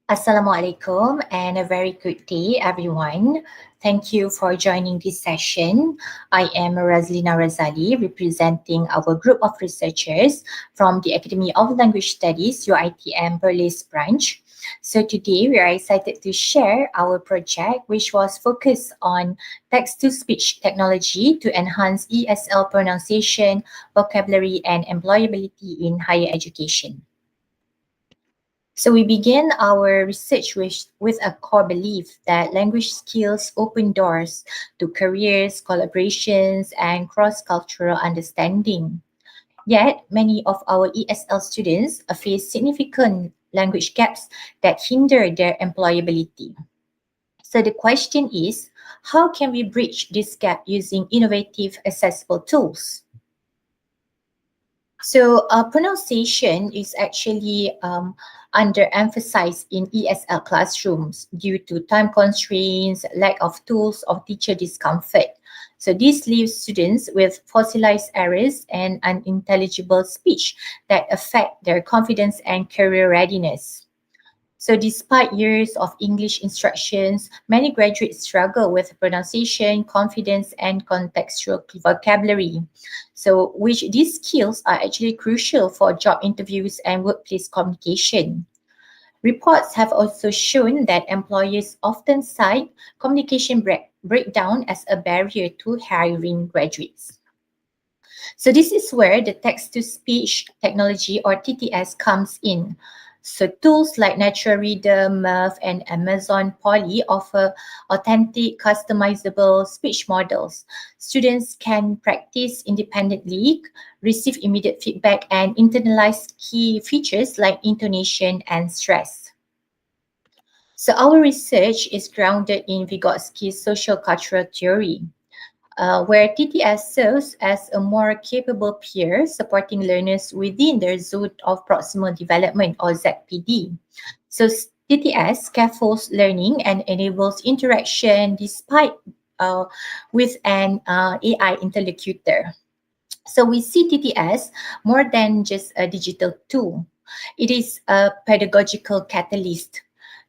Assalamualaikum and a very good day, everyone. Thank you for joining this session. I am Razlina Razali, representing our group of researchers from the Academy of Language Studies, UITM Perlis branch. So today we are excited to share our project, which was focused on text-to-speech technology to enhance ESL pronunciation, vocabulary, and employability in higher education. So we begin our research with a core belief that language skills open doors to careers, collaborations, and cross-cultural understanding. Yet, many of our ESL students face significant language gaps that hinder their employability. So the question is, how can we bridge this gap using innovative, accessible tools? So, pronunciation is actually underemphasized in ESL classrooms due to time constraints, lack of tools, or teacher discomfort. So, this leaves students with fossilized errors and unintelligible speech that affect their confidence and career readiness. So, despite years of English instructions, many graduates struggle with pronunciation, confidence, and contextual vocabulary. So, which these skills are actually crucial for job interviews and workplace communication. Reports have also shown that employers often cite communication breakdown as a barrier to hiring graduates. So this is where the text-to-speech technology or TTS comes in. So tools like Natural Reader, Merv, and Amazon Polly offer authentic, customizable speech models. Students can practice independently, receive immediate feedback, and internalize key features like intonation and stress. So our research is grounded in Vygotsky's social cultural theory where TTS serves as a more capable peer supporting learners within their zone of proximal development or ZPD. So TTS scaffolds learning and enables interaction despite with an AI interlocutor. So we see TTS more than just a digital tool. It is a pedagogical catalyst.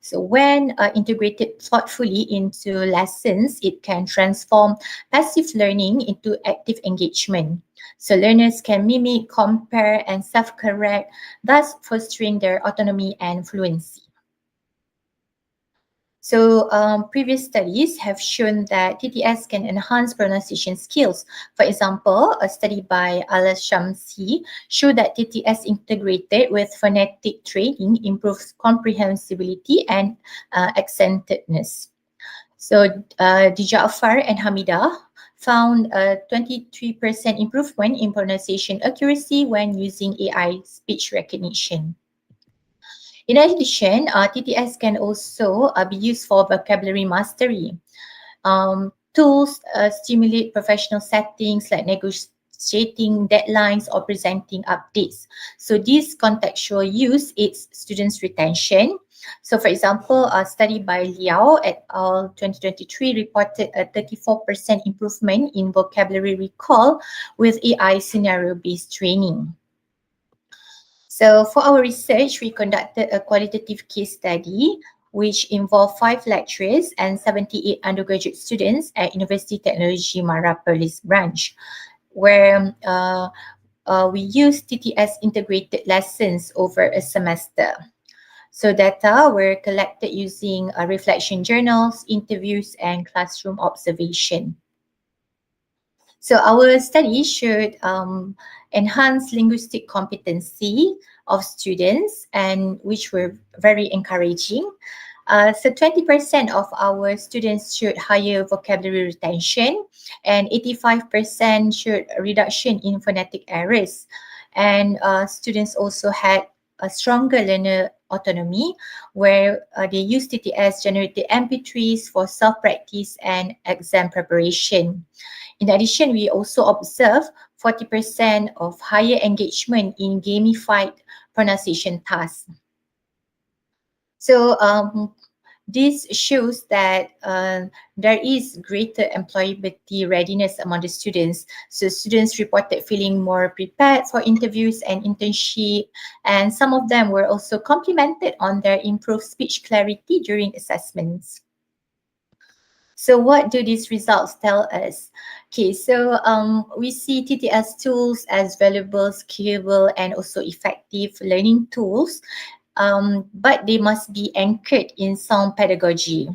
So when integrated thoughtfully into lessons, it can transform passive learning into active engagement. So learners can mimic, compare, and self-correct, thus fostering their autonomy and fluency. So, previous studies have shown that TTS can enhance pronunciation skills. For example, a study by Al Shamsi showed that TTS integrated with phonetic training improves comprehensibility and accentedness. So, Dijafar and Hamida found a 23% improvement in pronunciation accuracy when using AI speech recognition. In addition, TTS can also be used for vocabulary mastery. Tools stimulate professional settings like negotiating deadlines or presenting updates. So this contextual use aids students' retention. So for example, a study by Liao et al. 2023 reported a 34% improvement in vocabulary recall with AI scenario-based training. So for our research, we conducted a qualitative case study which involved 5 lecturers and 78 undergraduate students at University Technology Mara Perlis branch, where we used TTS integrated lessons over a semester. So data were collected using reflection journals, interviews, and classroom observation. So our study should enhance linguistic competency of students, and which were very encouraging. So 20% of our students showed higher vocabulary retention, and 85% showed a reduction in phonetic errors. And students also had a stronger learner autonomy, where they used TTS generated MP3s for self-practice and exam preparation. In addition, we also observe 40% of higher engagement in gamified pronunciation tasks. So This shows that there is greater employability readiness among the students. So students reported feeling more prepared for interviews and internship, and some of them were also complimented on their improved speech clarity during assessments. So what do these results tell us? Okay, so we see TTS tools as valuable, scalable, and also effective learning tools, but they must be anchored in sound pedagogy.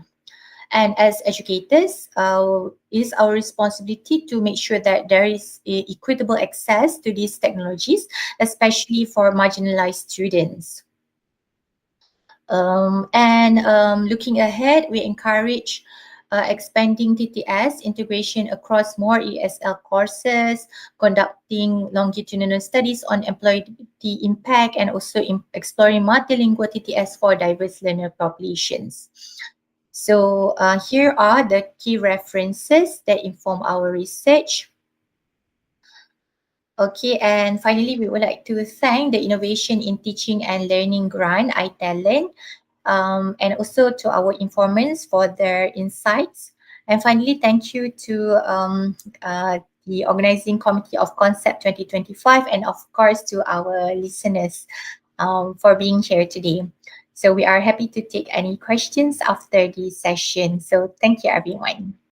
And as educators, it is our responsibility to make sure that there is equitable access to these technologies, especially for marginalized students. Looking ahead, we encourage expanding TTS integration across more ESL courses, conducting longitudinal studies on employability impact, and also exploring multilingual TTS for diverse learner populations. So here are the key references that inform our research. Okay, and finally, we would like to thank the Innovation in Teaching and Learning grant, iTalent, and also to our informants for their insights. And finally, thank you to the organizing committee of Concept 2025, and of course to our listeners for being here today. So we are happy to take any questions after the session. So thank you, everyone.